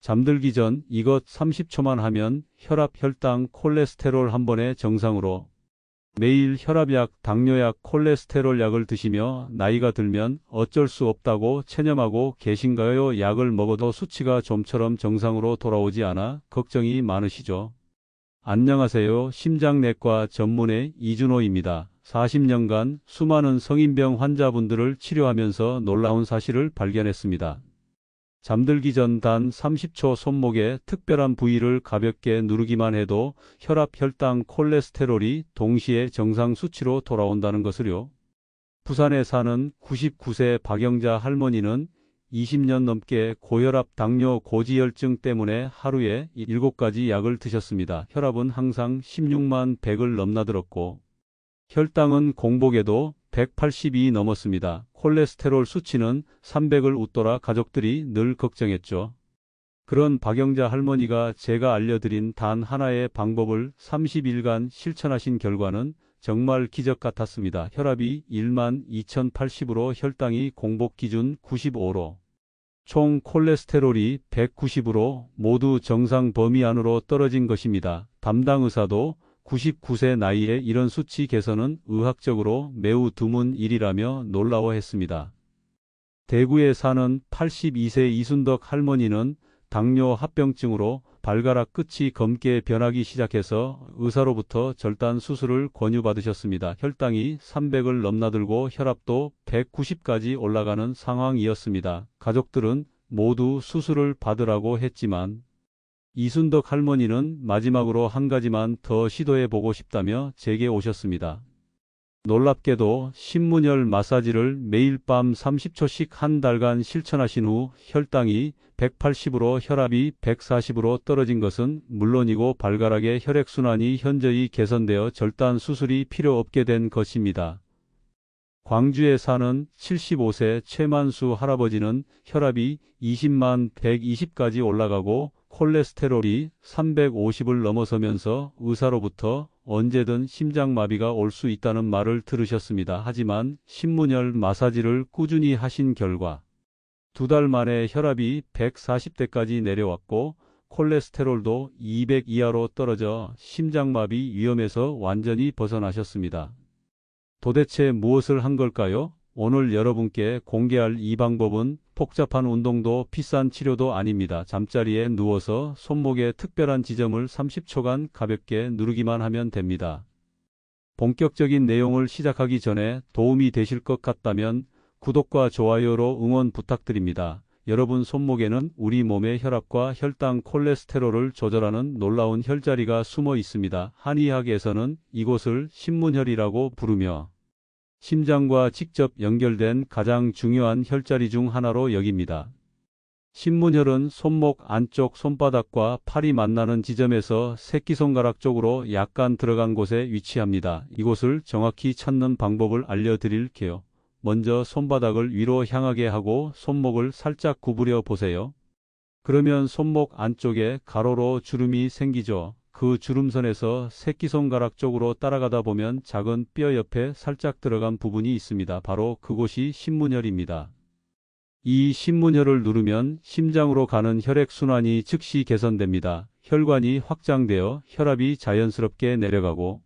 잠들기 전 이것 30초만 하면 혈압, 혈당, 콜레스테롤 한 번에 정상으로. 매일 혈압약, 당뇨약, 콜레스테롤 약을 드시며 나이가 들면 어쩔 수 없다고 체념하고 계신가요? 약을 먹어도 수치가 좀처럼 정상으로 돌아오지 않아 걱정이 많으시죠? 안녕하세요. 심장내과 전문의 이준호입니다. 40년간 수많은 성인병 환자분들을 치료하면서 놀라운 사실을 발견했습니다. 잠들기 전 단 30초 손목의 특별한 부위를 가볍게 누르기만 해도 혈압, 혈당, 콜레스테롤이 동시에 정상 수치로 돌아온다는 것을요. 부산에 사는 99세 박영자 할머니는 20년 넘게 고혈압, 당뇨, 고지혈증 때문에 하루에 7가지 약을 드셨습니다. 혈압은 항상 16만 100을 넘나들었고 혈당은 공복에도 180이 넘었습니다. 콜레스테롤 수치는 300을 웃돌아 가족들이 늘 걱정했죠. 그런 박영자 할머니가 제가 알려드린 단 하나의 방법을 30일간 실천하신 결과는 정말 기적 같았습니다. 혈압이 1만 2080으로 혈당이 공복 기준 95로 총 콜레스테롤이 190으로 모두 정상 범위 안으로 떨어진 것입니다. 담당 의사도 99세 나이에 이런 수치 개선은 의학적으로 매우 드문 일이라며 놀라워했습니다. 대구에 사는 82세 이순덕 할머니는 당뇨 합병증으로 발가락 끝이 검게 변하기 시작해서 의사로부터 절단 수술을 권유받으셨습니다. 혈당이 300을 넘나들고 혈압도 190까지 올라가는 상황이었습니다. 가족들은 모두 수술을 받으라고 했지만 이순덕 할머니는 마지막으로 한 가지만 더 시도해보고 싶다며 제게 오셨습니다. 놀랍게도 신문열 마사지를 매일 밤 30초씩 한 달간 실천하신 후 혈당이 180으로 혈압이 140으로 떨어진 것은 물론이고 발가락의 혈액순환이 현저히 개선되어 절단 수술이 필요 없게 된 것입니다. 광주에 사는 75세 최만수 할아버지는 혈압이 20만 120까지 올라가고 콜레스테롤이 350을 넘어서면서 의사로부터 언제든 심장마비가 올 수 있다는 말을 들으셨습니다. 하지만 신문열 마사지를 꾸준히 하신 결과 2달 만에 혈압이 140대까지 내려왔고 콜레스테롤도 200 이하로 떨어져 심장마비 위험에서 완전히 벗어나셨습니다. 도대체 무엇을 한 걸까요? 오늘 여러분께 공개할 이 방법은 복잡한 운동도 비싼 치료도 아닙니다. 잠자리에 누워서 손목의 특별한 지점을 30초간 가볍게 누르기만 하면 됩니다. 본격적인 내용을 시작하기 전에 도움이 되실 것 같다면 구독과 좋아요로 응원 부탁드립니다. 여러분 손목에는 우리 몸의 혈압과 혈당, 콜레스테롤을 조절하는 놀라운 혈자리가 숨어 있습니다. 한의학에서는 이곳을 신문혈이라고 부르며 심장과 직접 연결된 가장 중요한 혈자리 중 하나로 여깁니다. 신문혈은 손목 안쪽 손바닥과 팔이 만나는 지점에서 새끼손가락 쪽으로 약간 들어간 곳에 위치합니다. 이곳을 정확히 찾는 방법을 알려드릴게요. 먼저 손바닥을 위로 향하게 하고 손목을 살짝 구부려 보세요. 그러면 손목 안쪽에 가로로 주름이 생기죠. 그 주름선에서 새끼손가락 쪽으로 따라가다 보면 작은 뼈 옆에 살짝 들어간 부분이 있습니다. 바로 그곳이 신문혈입니다. 이 신문혈을 누르면 심장으로 가는 혈액순환이 즉시 개선됩니다. 혈관이 확장되어 혈압이 자연스럽게 내려가고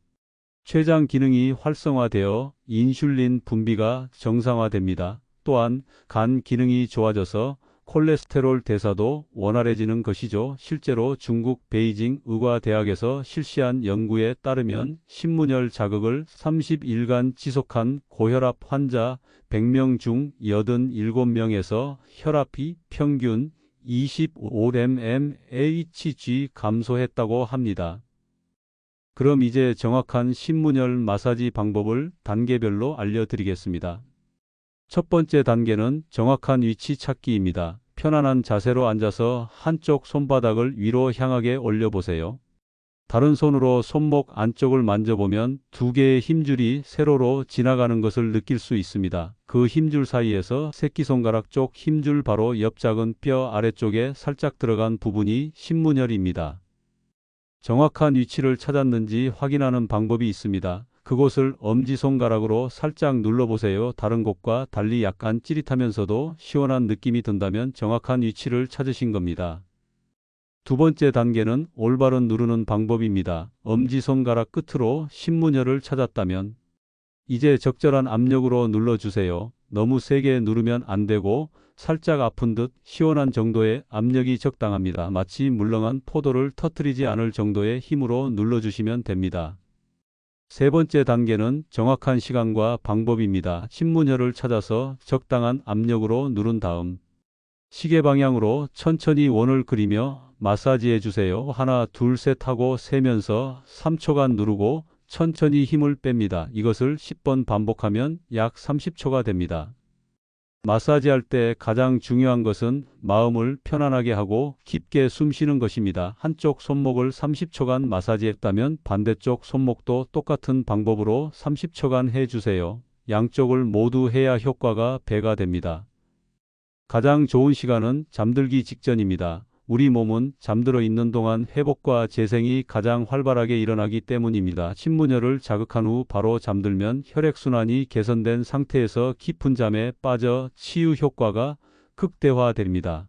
췌장 기능이 활성화되어 인슐린 분비가 정상화됩니다. 또한 간 기능이 좋아져서 콜레스테롤 대사도 원활해지는 것이죠. 실제로 중국 베이징 의과대학에서 실시한 연구에 따르면 신문혈 자극을 30일간 지속한 고혈압 환자 100명 중 87명에서 혈압이 평균 25mmHg 감소했다고 합니다. 그럼 이제 정확한 신문혈 마사지 방법을 단계별로 알려드리겠습니다. 첫 번째 단계는 정확한 위치 찾기입니다. 편안한 자세로 앉아서 한쪽 손바닥을 위로 향하게 올려보세요. 다른 손으로 손목 안쪽을 만져보면 2개의 힘줄이 세로로 지나가는 것을 느낄 수 있습니다. 그 힘줄 사이에서 새끼손가락 쪽 힘줄 바로 옆 작은 뼈 아래쪽에 살짝 들어간 부분이 신문혈입니다. 정확한 위치를 찾았는지 확인하는 방법이 있습니다. 그곳을 엄지손가락으로 살짝 눌러보세요. 다른 곳과 달리 약간 찌릿하면서도 시원한 느낌이 든다면 정확한 위치를 찾으신 겁니다. 두 번째 단계는 올바른 누르는 방법입니다. 엄지손가락 끝으로 신문혈을 찾았다면 이제 적절한 압력으로 눌러주세요. 너무 세게 누르면 안 되고 살짝 아픈 듯 시원한 정도의 압력이 적당합니다. 마치 물렁한 포도를 터뜨리지 않을 정도의 힘으로 눌러주시면 됩니다. 세 번째 단계는 정확한 시간과 방법입니다. 신문혈을 찾아서 적당한 압력으로 누른 다음 시계 방향으로 천천히 원을 그리며 마사지해 주세요. 하나, 둘, 셋 하고 세면서 3초간 누르고 천천히 힘을 뺍니다. 이것을 10번 반복하면 약 30초가 됩니다. 마사지할 때 가장 중요한 것은 마음을 편안하게 하고 깊게 숨 쉬는 것입니다. 한쪽 손목을 30초간 마사지했다면 반대쪽 손목도 똑같은 방법으로 30초간 해주세요. 양쪽을 모두 해야 효과가 배가 됩니다. 가장 좋은 시간은 잠들기 직전입니다. 우리 몸은 잠들어 있는 동안 회복과 재생이 가장 활발하게 일어나기 때문입니다. 신문혈을 자극한 후 바로 잠들면 혈액순환이 개선된 상태에서 깊은 잠에 빠져 치유 효과가 극대화됩니다.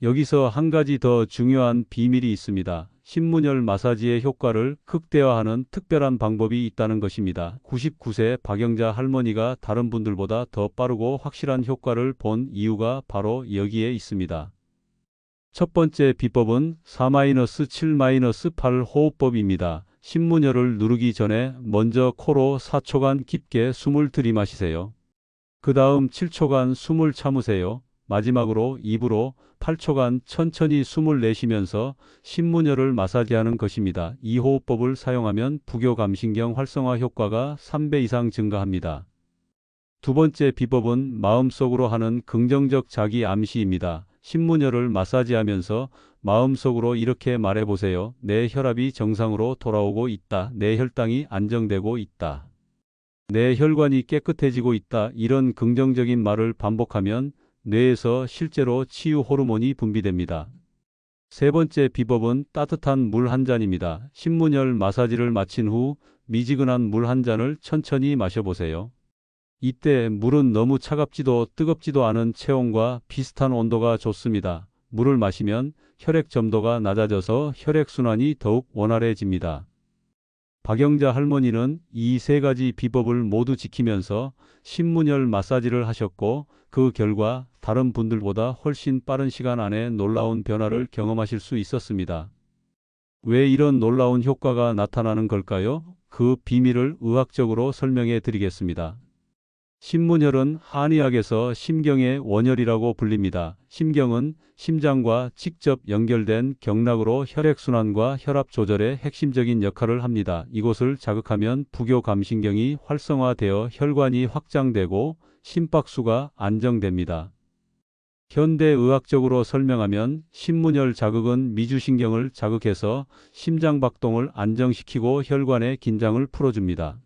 여기서 한 가지 더 중요한 비밀이 있습니다. 신문혈 마사지의 효과를 극대화하는 특별한 방법이 있다는 것입니다. 99세 박영자 할머니가 다른 분들보다 더 빠르고 확실한 효과를 본 이유가 바로 여기에 있습니다. 첫 번째 비법은 4-7-8 호흡법입니다. 신문혈을 누르기 전에 먼저 코로 4초간 깊게 숨을 들이마시세요. 그 다음 7초간 숨을 참으세요. 마지막으로 입으로 8초간 천천히 숨을 내쉬면서 신문혈을 마사지하는 것입니다. 이 호흡법을 사용하면 부교감신경 활성화 효과가 3배 이상 증가합니다. 두 번째 비법은 마음속으로 하는 긍정적 자기 암시입니다. 신문혈을 마사지하면서 마음속으로 이렇게 말해보세요. 내 혈압이 정상으로 돌아오고 있다. 내 혈당이 안정되고 있다. 내 혈관이 깨끗해지고 있다. 이런 긍정적인 말을 반복하면 뇌에서 실제로 치유 호르몬이 분비됩니다. 세 번째 비법은 따뜻한 물 한 잔입니다. 신문혈 마사지를 마친 후 미지근한 물 한 잔을 천천히 마셔보세요. 이때 물은 너무 차갑지도 뜨겁지도 않은 체온과 비슷한 온도가 좋습니다. 물을 마시면 혈액 점도가 낮아져서 혈액순환이 더욱 원활해집니다. 박영자 할머니는 이 세 가지 비법을 모두 지키면서 신문혈 마사지를 하셨고 그 결과 다른 분들보다 훨씬 빠른 시간 안에 놀라운 변화를 경험하실 수 있었습니다. 왜 이런 놀라운 효과가 나타나는 걸까요? 그 비밀을 의학적으로 설명해 드리겠습니다. 신문혈은 한의학에서 심경의 원혈이라고 불립니다. 심경은 심장과 직접 연결된 경락으로 혈액순환과 혈압 조절에 핵심적인 역할을 합니다. 이곳을 자극하면 부교감신경이 활성화되어 혈관이 확장되고 심박수가 안정됩니다. 현대의학적으로 설명하면 신문혈 자극은 미주신경을 자극해서 심장박동을 안정시키고 혈관의 긴장을 풀어줍니다.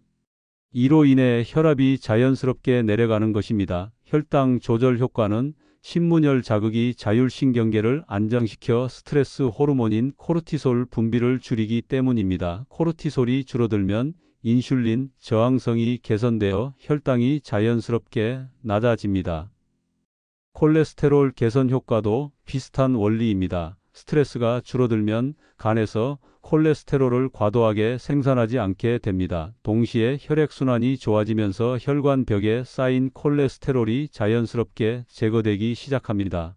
이로 인해 혈압이 자연스럽게 내려가는 것입니다. 혈당 조절 효과는 신문혈 자극이 자율신경계를 안정시켜 스트레스 호르몬인 코르티솔 분비를 줄이기 때문입니다. 코르티솔이 줄어들면 인슐린 저항성이 개선되어 혈당이 자연스럽게 낮아집니다. 콜레스테롤 개선 효과도 비슷한 원리입니다. 스트레스가 줄어들면 간에서 콜레스테롤을 과도하게 생산하지 않게 됩니다. 동시에 혈액순환이 좋아지면서 혈관벽에 쌓인 콜레스테롤이 자연스럽게 제거되기 시작합니다.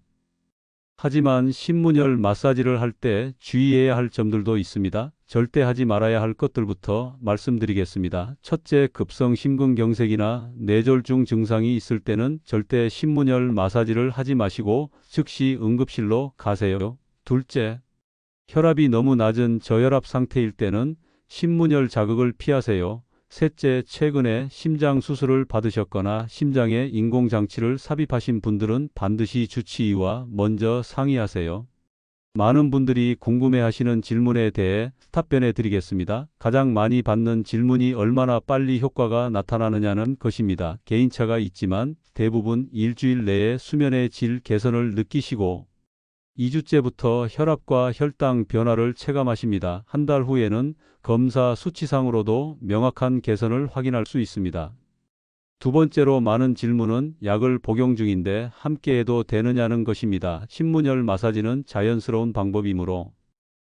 하지만 신문혈 마사지를 할 때 주의해야 할 점들도 있습니다. 절대 하지 말아야 할 것들부터 말씀드리겠습니다. 첫째, 급성 심근경색이나 뇌졸중 증상이 있을 때는 절대 신문혈 마사지를 하지 마시고 즉시 응급실로 가세요. 둘째, 혈압이 너무 낮은 저혈압 상태일 때는 신문혈 자극을 피하세요. 셋째, 최근에 심장 수술을 받으셨거나 심장에 인공장치를 삽입하신 분들은 반드시 주치의와 먼저 상의하세요. 많은 분들이 궁금해하시는 질문에 대해 답변해 드리겠습니다. 가장 많이 받는 질문이 얼마나 빨리 효과가 나타나느냐는 것입니다. 개인차가 있지만 대부분 일주일 내에 수면의 질 개선을 느끼시고 2주째부터 혈압과 혈당 변화를 체감하십니다. 한 달 후에는 검사 수치상으로도 명확한 개선을 확인할 수 있습니다. 두 번째로 많은 질문은 약을 복용 중인데 함께 해도 되느냐는 것입니다. 신문열 마사지는 자연스러운 방법이므로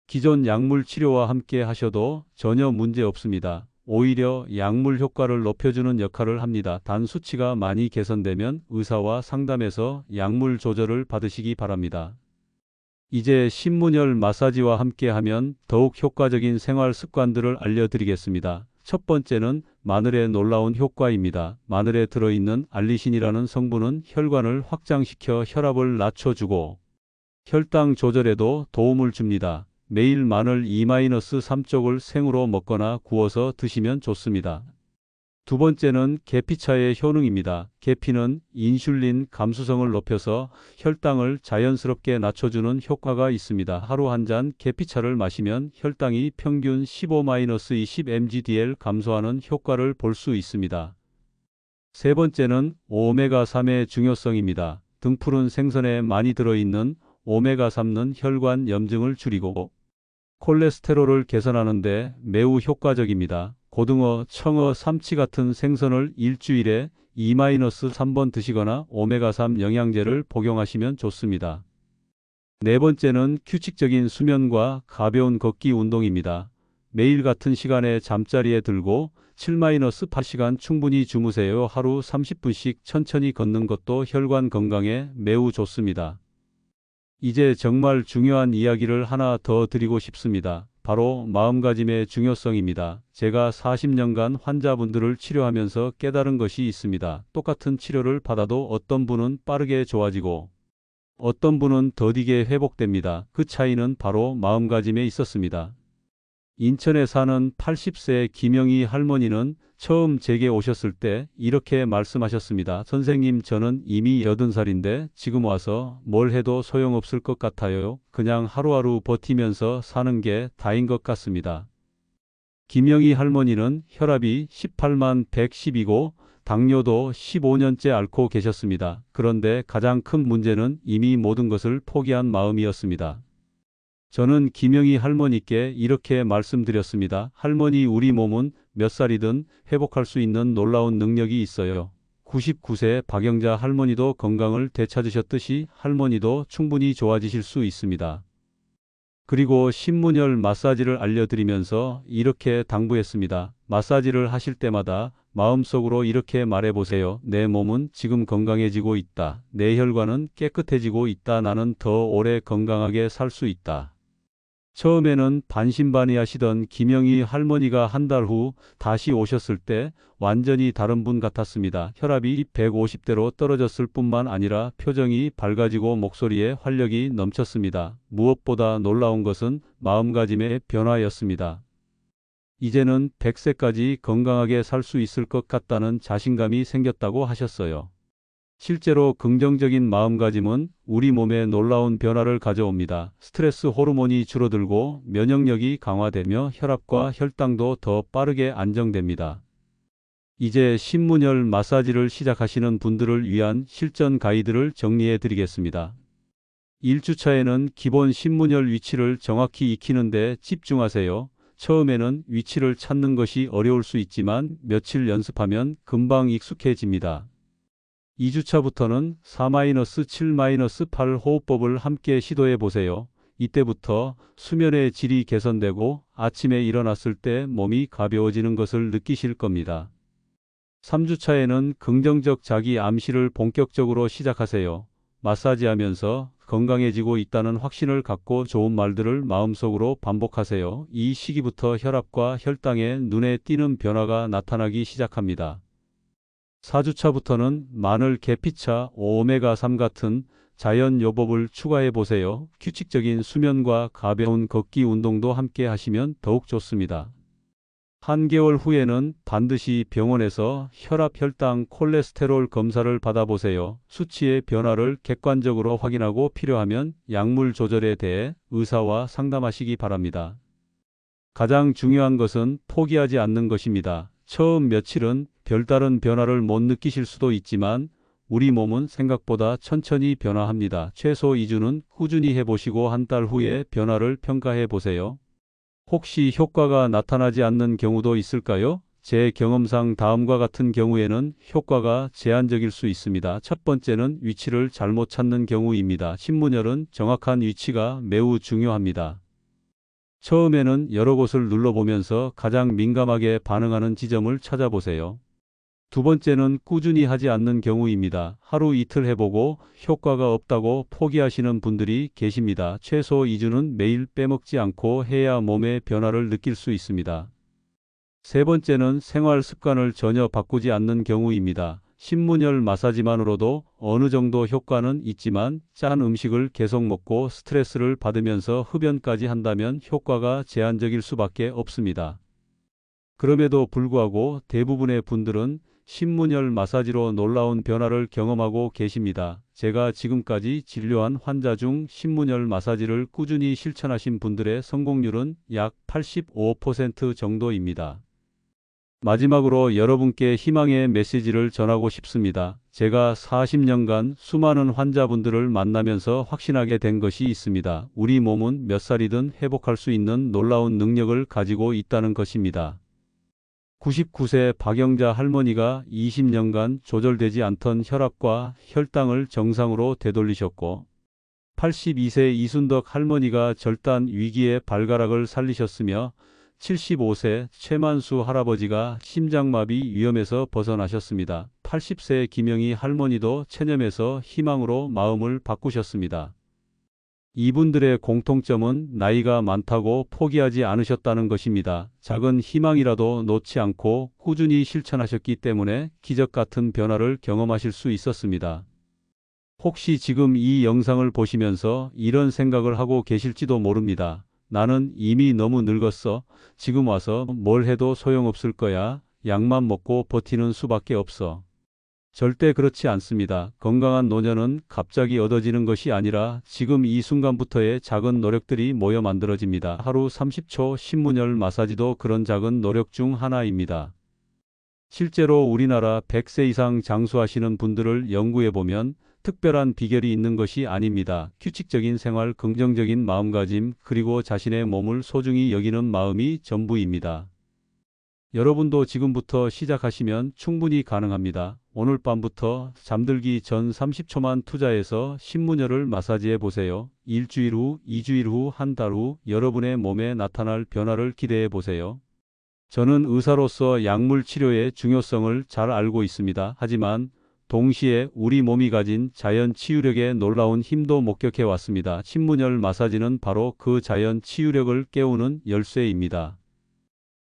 기존 약물 치료와 함께 하셔도 전혀 문제 없습니다. 오히려 약물 효과를 높여주는 역할을 합니다. 단 수치가 많이 개선되면 의사와 상담해서 약물 조절을 받으시기 바랍니다. 이제 신문열 마사지와 함께 하면 더욱 효과적인 생활 습관들을 알려드리겠습니다. 첫 번째는 마늘의 놀라운 효과입니다. 마늘에 들어있는 알리신이라는 성분은 혈관을 확장시켜 혈압을 낮춰주고 혈당 조절에도 도움을 줍니다. 매일 마늘 2-3쪽을 생으로 먹거나 구워서 드시면 좋습니다. 두 번째는 계피차의 효능입니다. 계피는 인슐린 감수성을 높여서 혈당을 자연스럽게 낮춰주는 효과가 있습니다. 하루 한 잔 계피차를 마시면 혈당이 평균 15-20mg/dl 감소하는 효과를 볼 수 있습니다. 세 번째는 오메가3의 중요성입니다. 등푸른 생선에 많이 들어있는 오메가3는 혈관 염증을 줄이고 콜레스테롤을 개선하는 데 매우 효과적입니다. 고등어, 청어, 삼치 같은 생선을 일주일에 2-3번 드시거나 오메가3 영양제를 복용하시면 좋습니다. 네 번째는 규칙적인 수면과 가벼운 걷기 운동입니다. 매일 같은 시간에 잠자리에 들고 7-8시간 충분히 주무세요. 하루 30분씩 천천히 걷는 것도 혈관 건강에 매우 좋습니다. 이제 정말 중요한 이야기를 하나 더 드리고 싶습니다. 바로 마음가짐의 중요성입니다. 제가 40년간 환자분들을 치료하면서 깨달은 것이 있습니다. 똑같은 치료를 받아도 어떤 분은 빠르게 좋아지고 어떤 분은 더디게 회복됩니다. 그 차이는 바로 마음가짐에 있었습니다. 인천에 사는 80세 김영희 할머니는 처음 제게 오셨을 때 이렇게 말씀하셨습니다. 선생님, 저는 이미 80살인데 지금 와서 뭘 해도 소용없을 것 같아요. 그냥 하루하루 버티면서 사는 게 다인 것 같습니다. 김영희 할머니는 혈압이 18/110이고 당뇨도 15년째 앓고 계셨습니다. 그런데 가장 큰 문제는 이미 모든 것을 포기한 마음이었습니다. 저는 김영희 할머니께 이렇게 말씀드렸습니다. 할머니, 우리 몸은 몇 살이든 회복할 수 있는 놀라운 능력이 있어요. 99세 박영자 할머니도 건강을 되찾으셨듯이 할머니도 충분히 좋아지실 수 있습니다. 그리고 신문열 마사지를 알려드리면서 이렇게 당부했습니다. 마사지를 하실 때마다 마음속으로 이렇게 말해보세요. 내 몸은 지금 건강해지고 있다. 내 혈관은 깨끗해지고 있다. 나는 더 오래 건강하게 살 수 있다. 처음에는 반신반의하시던 김영희 할머니가 한 달 후 다시 오셨을 때 완전히 다른 분 같았습니다. 혈압이 150대로 떨어졌을 뿐만 아니라 표정이 밝아지고 목소리에 활력이 넘쳤습니다. 무엇보다 놀라운 것은 마음가짐의 변화였습니다. 이제는 100세까지 건강하게 살 수 있을 것 같다는 자신감이 생겼다고 하셨어요. 실제로 긍정적인 마음가짐은 우리 몸에 놀라운 변화를 가져옵니다. 스트레스 호르몬이 줄어들고 면역력이 강화되며 혈압과 혈당도 더 빠르게 안정됩니다. 이제 신문열 마사지를 시작하시는 분들을 위한 실전 가이드를 정리해 드리겠습니다. 1주차에는 기본 신문열 위치를 정확히 익히는 데 집중하세요. 처음에는 위치를 찾는 것이 어려울 수 있지만 며칠 연습하면 금방 익숙해집니다. 2주차부터는 4-7-8 호흡법을 함께 시도해 보세요. 이때부터 수면의 질이 개선되고 아침에 일어났을 때 몸이 가벼워지는 것을 느끼실 겁니다. 3주차에는 긍정적 자기 암시를 본격적으로 시작하세요. 마사지하면서 건강해지고 있다는 확신을 갖고 좋은 말들을 마음속으로 반복하세요. 이 시기부터 혈압과 혈당에 눈에 띄는 변화가 나타나기 시작합니다. 4주차부터는 마늘, 계피차, 오메가3 같은 자연 요법을 추가해 보세요. 규칙적인 수면과 가벼운 걷기 운동도 함께 하시면 더욱 좋습니다. 한개월 후에는 반드시 병원에서 혈압, 혈당, 콜레스테롤 검사를 받아보세요. 수치의 변화를 객관적으로 확인하고 필요하면 약물 조절에 대해 의사와 상담하시기 바랍니다. 가장 중요한 것은 포기하지 않는 것입니다. 처음 며칠은 별다른 변화를 못 느끼실 수도 있지만 우리 몸은 생각보다 천천히 변화합니다. 최소 2주는 꾸준히 해보시고 한 달 후에 변화를 평가해 보세요. 혹시 효과가 나타나지 않는 경우도 있을까요? 제 경험상 다음과 같은 경우에는 효과가 제한적일 수 있습니다. 첫 번째는 위치를 잘못 찾는 경우입니다. 신문열은 정확한 위치가 매우 중요합니다. 처음에는 여러 곳을 눌러보면서 가장 민감하게 반응하는 지점을 찾아보세요. 두 번째는 꾸준히 하지 않는 경우입니다. 하루 이틀 해보고 효과가 없다고 포기하시는 분들이 계십니다. 최소 2주는 매일 빼먹지 않고 해야 몸의 변화를 느낄 수 있습니다. 세 번째는 생활 습관을 전혀 바꾸지 않는 경우입니다. 신문열 마사지만으로도 어느 정도 효과는 있지만 짠 음식을 계속 먹고 스트레스를 받으면서 흡연까지 한다면 효과가 제한적일 수밖에 없습니다. 그럼에도 불구하고 대부분의 분들은 신문열 마사지로 놀라운 변화를 경험하고 계십니다. 제가 지금까지 진료한 환자 중 신문열 마사지를 꾸준히 실천하신 분들의 성공률은 약 85% 정도입니다. 마지막으로 여러분께 희망의 메시지를 전하고 싶습니다. 제가 40년간 수많은 환자분들을 만나면서 확신하게 된 것이 있습니다. 우리 몸은 몇 살이든 회복할 수 있는 놀라운 능력을 가지고 있다는 것입니다. 99세 박영자 할머니가 20년간 조절되지 않던 혈압과 혈당을 정상으로 되돌리셨고, 82세 이순덕 할머니가 절단 위기에 발가락을 살리셨으며 75세 최만수 할아버지가 심장마비 위험에서 벗어나셨습니다. 80세 김영희 할머니도 체념에서 희망으로 마음을 바꾸셨습니다. 이분들의 공통점은 나이가 많다고 포기하지 않으셨다는 것입니다. 작은 희망이라도 놓지 않고 꾸준히 실천하셨기 때문에 기적 같은 변화를 경험하실 수 있었습니다. 혹시 지금 이 영상을 보시면서 이런 생각을 하고 계실지도 모릅니다. 나는 이미 너무 늙었어. 지금 와서 뭘 해도 소용없을 거야. 약만 먹고 버티는 수밖에 없어. 절대 그렇지 않습니다. 건강한 노년은 갑자기 얻어지는 것이 아니라 지금 이 순간부터의 작은 노력들이 모여 만들어집니다. 하루 30초 신문열 마사지도 그런 작은 노력 중 하나입니다. 실제로 우리나라 100세 이상 장수하시는 분들을 연구해보면 특별한 비결이 있는 것이 아닙니다. 규칙적인 생활, 긍정적인 마음가짐, 그리고 자신의 몸을 소중히 여기는 마음이 전부입니다. 여러분도 지금부터 시작하시면 충분히 가능합니다. 오늘 밤부터 잠들기 전 30초만 투자해서 신문열을 마사지해 보세요. 일주일 후, 2주일 후, 한 달 후 여러분의 몸에 나타날 변화를 기대해 보세요. 저는 의사로서 약물 치료의 중요성을 잘 알고 있습니다. 하지만 동시에 우리 몸이 가진 자연 치유력의 놀라운 힘도 목격해 왔습니다. 신문열 마사지는 바로 그 자연 치유력을 깨우는 열쇠입니다.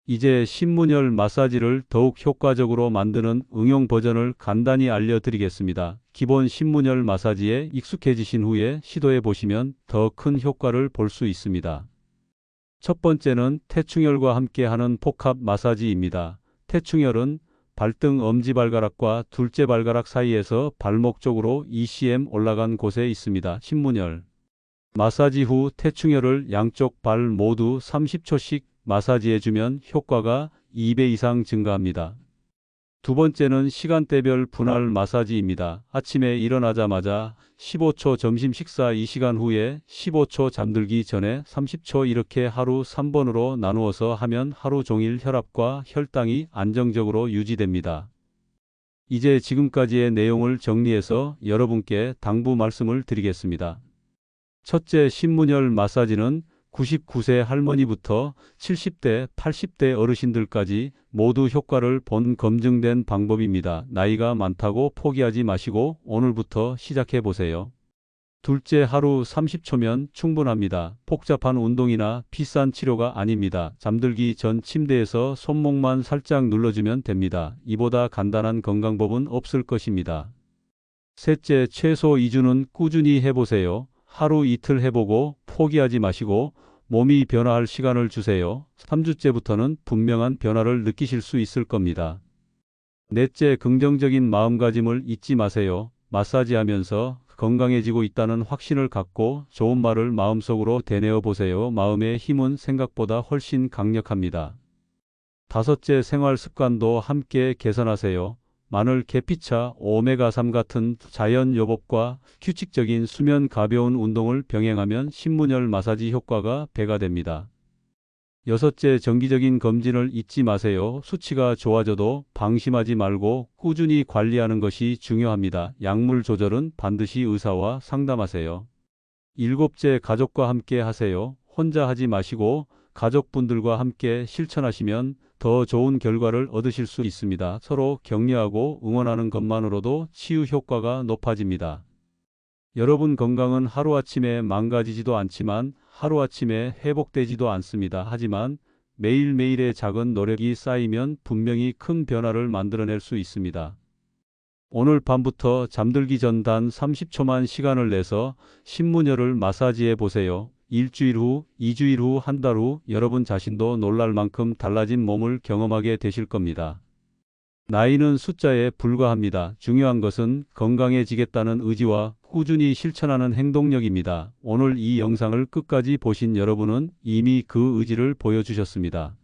이제 신문열 마사지를 더욱 효과적으로 만드는 응용 버전을 간단히 알려드리겠습니다. 기본 신문열 마사지에 익숙해지신 후에 시도해 보시면 더 큰 효과를 볼 수 있습니다. 첫 번째는 태충혈과 함께하는 복합 마사지입니다. 태충혈은 발등 엄지발가락과 둘째 발가락 사이에서 발목 쪽으로 ECM 올라간 곳에 있습니다. 신문열 마사지 후 태충혈을 양쪽 발 모두 30초씩 마사지해주면 효과가 2배 이상 증가합니다. 두 번째는 시간대별 분할 마사지입니다. 아침에 일어나자마자 15초 점심 식사 2시간 후에 15초 잠들기 전에 30초 이렇게 하루 3번으로 나누어서 하면 하루 종일 혈압과 혈당이 안정적으로 유지됩니다. 이제 지금까지의 내용을 정리해서 여러분께 당부 말씀을 드리겠습니다. 첫째, 신문열 마사지는 99세 할머니부터 70대, 80대 어르신들까지 모두 효과를 본 검증된 방법입니다. 나이가 많다고 포기하지 마시고 오늘부터 시작해 보세요. 둘째, 하루 30초면 충분합니다. 복잡한 운동이나 비싼 치료가 아닙니다. 잠들기 전 침대에서 손목만 살짝 눌러주면 됩니다. 이보다 간단한 건강법은 없을 것입니다. 셋째, 최소 2주는 꾸준히 해보세요. 하루 이틀 해보고 포기하지 마시고 몸이 변화할 시간을 주세요. 3주째부터는 분명한 변화를 느끼실 수 있을 겁니다. 넷째, 긍정적인 마음가짐을 잊지 마세요. 마사지하면서 건강해지고 있다는 확신을 갖고 좋은 말을 마음속으로 되뇌어 보세요. 마음의 힘은 생각보다 훨씬 강력합니다. 다섯째, 생활 습관도 함께 개선하세요. 마늘, 계피차, 오메가3 같은 자연 요법과 규칙적인 수면, 가벼운 운동을 병행하면 신문열 마사지 효과가 배가 됩니다. 여섯째, 정기적인 검진을 잊지 마세요. 수치가 좋아져도 방심하지 말고 꾸준히 관리하는 것이 중요합니다. 약물 조절은 반드시 의사와 상담하세요. 일곱째, 가족과 함께 하세요. 혼자 하지 마시고 가족분들과 함께 실천하시면 더 좋은 결과를 얻으실 수 있습니다. 서로 격려하고 응원하는 것만으로도 치유 효과가 높아집니다. 여러분 건강은 하루아침에 망가지지도 않지만 하루아침에 회복되지도 않습니다. 하지만 매일매일의 작은 노력이 쌓이면 분명히 큰 변화를 만들어낼 수 있습니다. 오늘 밤부터 잠들기 전 단 30초만 시간을 내서 신문열을 마사지해 보세요. 일주일 후, 2주일 후, 한 달 후 여러분 자신도 놀랄 만큼 달라진 몸을 경험하게 되실 겁니다. 나이는 숫자에 불과합니다. 중요한 것은 건강해지겠다는 의지와 꾸준히 실천하는 행동력입니다. 오늘 이 영상을 끝까지 보신 여러분은 이미 그 의지를 보여주셨습니다.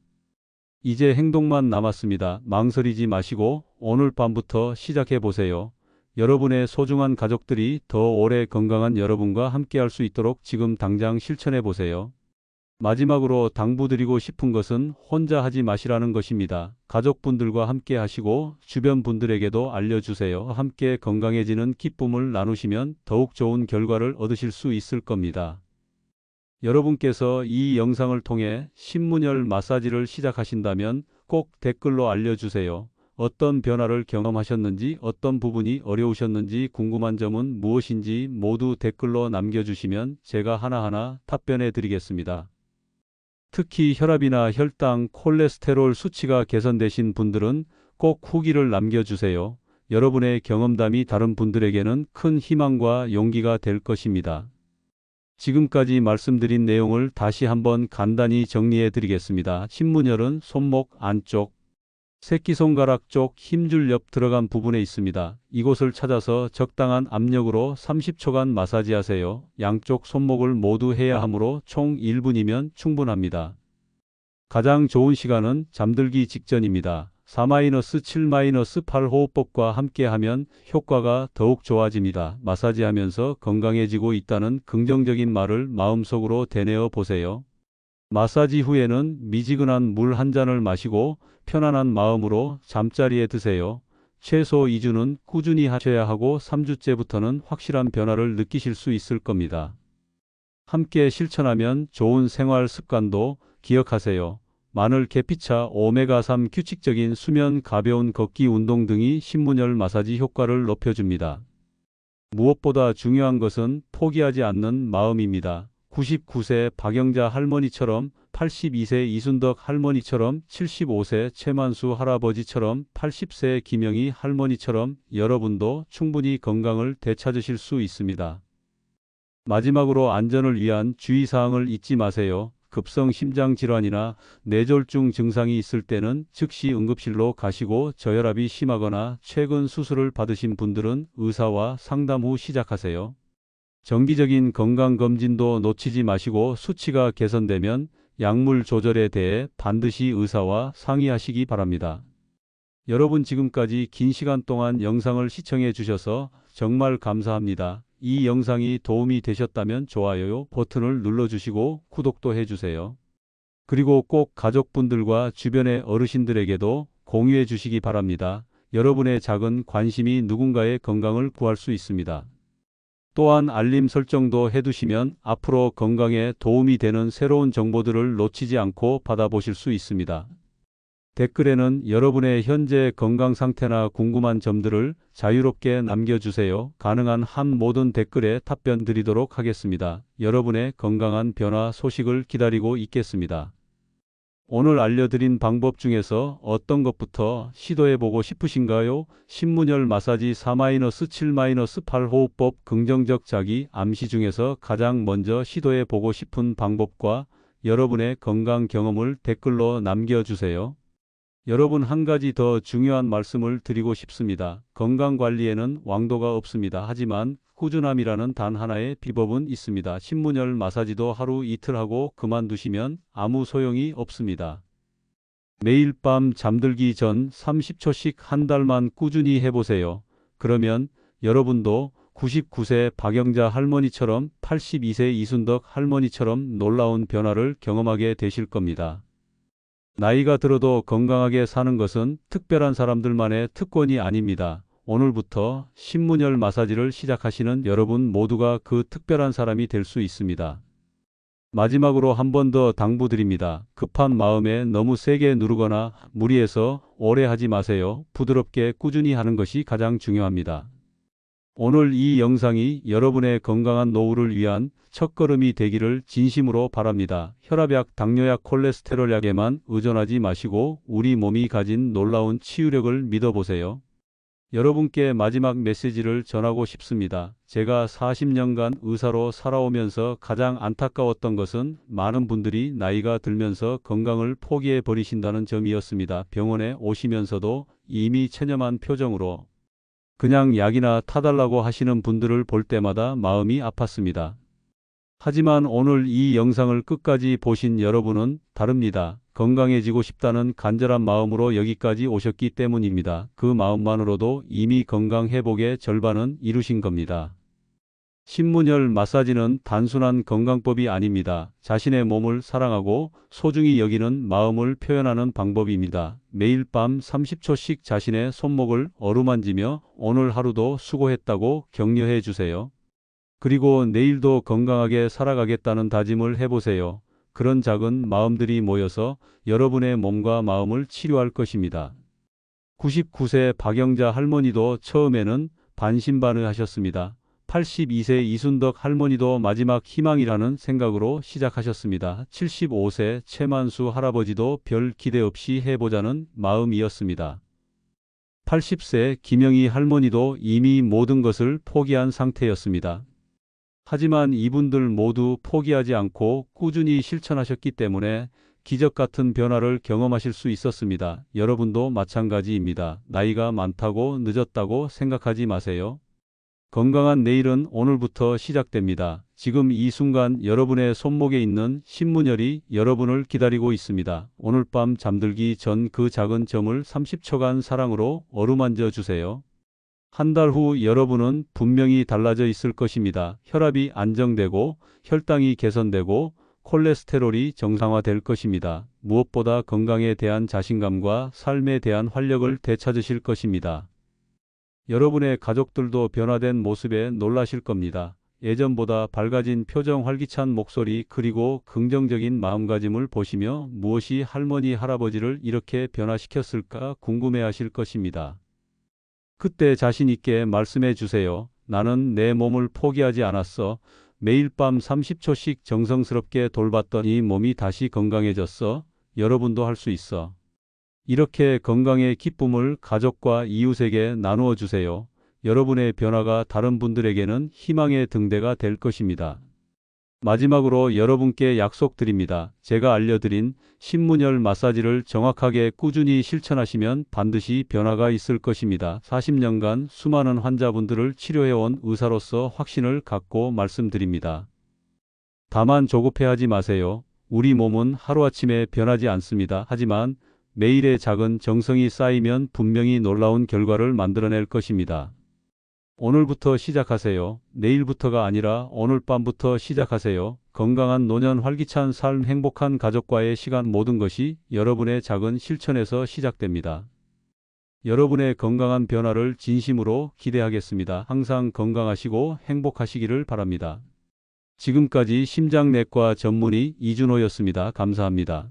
이제 행동만 남았습니다. 망설이지 마시고 오늘 밤부터 시작해 보세요. 여러분의 소중한 가족들이 더 오래 건강한 여러분과 함께할 수 있도록 지금 당장 실천해 보세요. 마지막으로 당부드리고 싶은 것은 혼자 하지 마시라는 것입니다. 가족분들과 함께 하시고 주변 분들에게도 알려주세요. 함께 건강해지는 기쁨을 나누시면 더욱 좋은 결과를 얻으실 수 있을 겁니다. 여러분께서 이 영상을 통해 신문열 마사지를 시작하신다면 꼭 댓글로 알려주세요. 어떤 변화를 경험하셨는지, 어떤 부분이 어려우셨는지, 궁금한 점은 무엇인지 모두 댓글로 남겨주시면 제가 하나하나 답변해 드리겠습니다. 특히 혈압이나 혈당, 콜레스테롤 수치가 개선되신 분들은 꼭 후기를 남겨주세요. 여러분의 경험담이 다른 분들에게는 큰 희망과 용기가 될 것입니다. 지금까지 말씀드린 내용을 다시 한번 간단히 정리해 드리겠습니다. 신문열은 손목 안쪽, 새끼손가락 쪽 힘줄 옆 들어간 부분에 있습니다. 이곳을 찾아서 적당한 압력으로 30초간 마사지하세요. 양쪽 손목을 모두 해야 하므로 총 1분이면 충분합니다. 가장 좋은 시간은 잠들기 직전입니다. 4-7-8 호흡법과 함께하면 효과가 더욱 좋아집니다. 마사지하면서 건강해지고 있다는 긍정적인 말을 마음속으로 되뇌어 보세요. 마사지 후에는 미지근한 물 한 잔을 마시고 편안한 마음으로 잠자리에 드세요. 최소 2주는 꾸준히 하셔야 하고 3주째부터는 확실한 변화를 느끼실 수 있을 겁니다. 함께 실천하면 좋은 생활 습관도 기억하세요. 마늘, 계피차, 오메가3, 규칙적인 수면, 가벼운 걷기, 운동 등이 신문열 마사지 효과를 높여줍니다. 무엇보다 중요한 것은 포기하지 않는 마음입니다. 99세 박영자 할머니처럼, 82세 이순덕 할머니처럼, 75세 최만수 할아버지처럼, 80세 김영희 할머니처럼 여러분도 충분히 건강을 되찾으실 수 있습니다. 마지막으로 안전을 위한 주의사항을 잊지 마세요. 급성 심장질환이나 뇌졸중 증상이 있을 때는 즉시 응급실로 가시고 저혈압이 심하거나 최근 수술을 받으신 분들은 의사와 상담 후 시작하세요. 정기적인 건강검진도 놓치지 마시고 수치가 개선되면 약물 조절에 대해 반드시 의사와 상의하시기 바랍니다. 여러분 지금까지 긴 시간 동안 영상을 시청해 주셔서 정말 감사합니다. 이 영상이 도움이 되셨다면 좋아요 버튼을 눌러주시고 구독도 해주세요. 그리고 꼭 가족분들과 주변의 어르신들에게도 공유해 주시기 바랍니다. 여러분의 작은 관심이 누군가의 건강을 구할 수 있습니다. 또한 알림 설정도 해두시면 앞으로 건강에 도움이 되는 새로운 정보들을 놓치지 않고 받아보실 수 있습니다. 댓글에는 여러분의 현재 건강 상태나 궁금한 점들을 자유롭게 남겨주세요. 가능한 한 모든 댓글에 답변 드리도록 하겠습니다. 여러분의 건강한 변화 소식을 기다리고 있겠습니다. 오늘 알려드린 방법 중에서 어떤 것부터 시도해보고 싶으신가요? 신문열 마사지 4-7-8 호흡법 긍정적 자기 암시 중에서 가장 먼저 시도해보고 싶은 방법과 여러분의 건강 경험을 댓글로 남겨주세요. 여러분 한 가지 더 중요한 말씀을 드리고 싶습니다. 건강관리에는 왕도가 없습니다. 하지만 꾸준함이라는 단 하나의 비법은 있습니다. 신문열 마사지도 하루 이틀 하고 그만두시면 아무 소용이 없습니다. 매일 밤 잠들기 전 30초씩 한 달만 꾸준히 해보세요. 그러면 여러분도 99세 박영자 할머니처럼 82세 이순덕 할머니처럼 놀라운 변화를 경험하게 되실 겁니다. 나이가 들어도 건강하게 사는 것은 특별한 사람들만의 특권이 아닙니다. 오늘부터 신문열 마사지를 시작하시는 여러분 모두가 그 특별한 사람이 될 수 있습니다. 마지막으로 한 번 더 당부드립니다. 급한 마음에 너무 세게 누르거나 무리해서 오래 하지 마세요. 부드럽게 꾸준히 하는 것이 가장 중요합니다. 오늘 이 영상이 여러분의 건강한 노후를 위한 첫걸음이 되기를 진심으로 바랍니다. 혈압약, 당뇨약, 콜레스테롤약에만 의존하지 마시고 우리 몸이 가진 놀라운 치유력을 믿어보세요. 여러분께 마지막 메시지를 전하고 싶습니다. 제가 40년간 의사로 살아오면서 가장 안타까웠던 것은 많은 분들이 나이가 들면서 건강을 포기해 버리신다는 점이었습니다. 병원에 오시면서도 이미 체념한 표정으로 그냥 약이나 타달라고 하시는 분들을 볼 때마다 마음이 아팠습니다. 하지만 오늘 이 영상을 끝까지 보신 여러분은 다릅니다. 건강해지고 싶다는 간절한 마음으로 여기까지 오셨기 때문입니다. 그 마음만으로도 이미 건강 회복의 절반은 이루신 겁니다. 신문열 마사지는 단순한 건강법이 아닙니다. 자신의 몸을 사랑하고 소중히 여기는 마음을 표현하는 방법입니다. 매일 밤 30초씩 자신의 손목을 어루만지며 오늘 하루도 수고했다고 격려해 주세요. 그리고 내일도 건강하게 살아가겠다는 다짐을 해보세요. 그런 작은 마음들이 모여서 여러분의 몸과 마음을 치료할 것입니다. 99세 박영자 할머니도 처음에는 반신반의하셨습니다. 82세 이순덕 할머니도 마지막 희망이라는 생각으로 시작하셨습니다. 75세 최만수 할아버지도 별 기대 없이 해보자는 마음이었습니다. 80세 김영희 할머니도 이미 모든 것을 포기한 상태였습니다. 하지만 이분들 모두 포기하지 않고 꾸준히 실천하셨기 때문에 기적 같은 변화를 경험하실 수 있었습니다. 여러분도 마찬가지입니다. 나이가 많다고 늦었다고 생각하지 마세요. 건강한 내일은 오늘부터 시작됩니다. 지금 이 순간 여러분의 손목에 있는 신문열이 여러분을 기다리고 있습니다. 오늘 밤 잠들기 전 그 작은 점을 30초간 사랑으로 어루만져 주세요. 한 달 후 여러분은 분명히 달라져 있을 것입니다. 혈압이 안정되고 혈당이 개선되고 콜레스테롤이 정상화될 것입니다. 무엇보다 건강에 대한 자신감과 삶에 대한 활력을 되찾으실 것입니다. 여러분의 가족들도 변화된 모습에 놀라실 겁니다. 예전보다 밝아진 표정, 활기찬 목소리, 그리고 긍정적인 마음가짐을 보시며 무엇이 할머니, 할아버지를 이렇게 변화시켰을까 궁금해하실 것입니다. 그때 자신 있게 말씀해 주세요. 나는 내 몸을 포기하지 않았어. 매일 밤 30초씩 정성스럽게 돌봤던 이 몸이 다시 건강해졌어. 여러분도 할 수 있어. 이렇게 건강의 기쁨을 가족과 이웃에게 나누어 주세요. 여러분의 변화가 다른 분들에게는 희망의 등대가 될 것입니다. 마지막으로 여러분께 약속드립니다. 제가 알려드린 신문열 마사지를 정확하게 꾸준히 실천하시면 반드시 변화가 있을 것입니다. 40년간 수많은 환자분들을 치료해온 의사로서 확신을 갖고 말씀드립니다. 다만 조급해하지 마세요. 우리 몸은 하루아침에 변하지 않습니다. 하지만 매일의 작은 정성이 쌓이면 분명히 놀라운 결과를 만들어낼 것입니다. 오늘부터 시작하세요. 내일부터가 아니라 오늘 밤부터 시작하세요. 건강한 노년, 활기찬 삶, 행복한 가족과의 시간, 모든 것이 여러분의 작은 실천에서 시작됩니다. 여러분의 건강한 변화를 진심으로 기대하겠습니다. 항상 건강하시고 행복하시기를 바랍니다. 지금까지 심장내과 전문의 이준호였습니다. 감사합니다.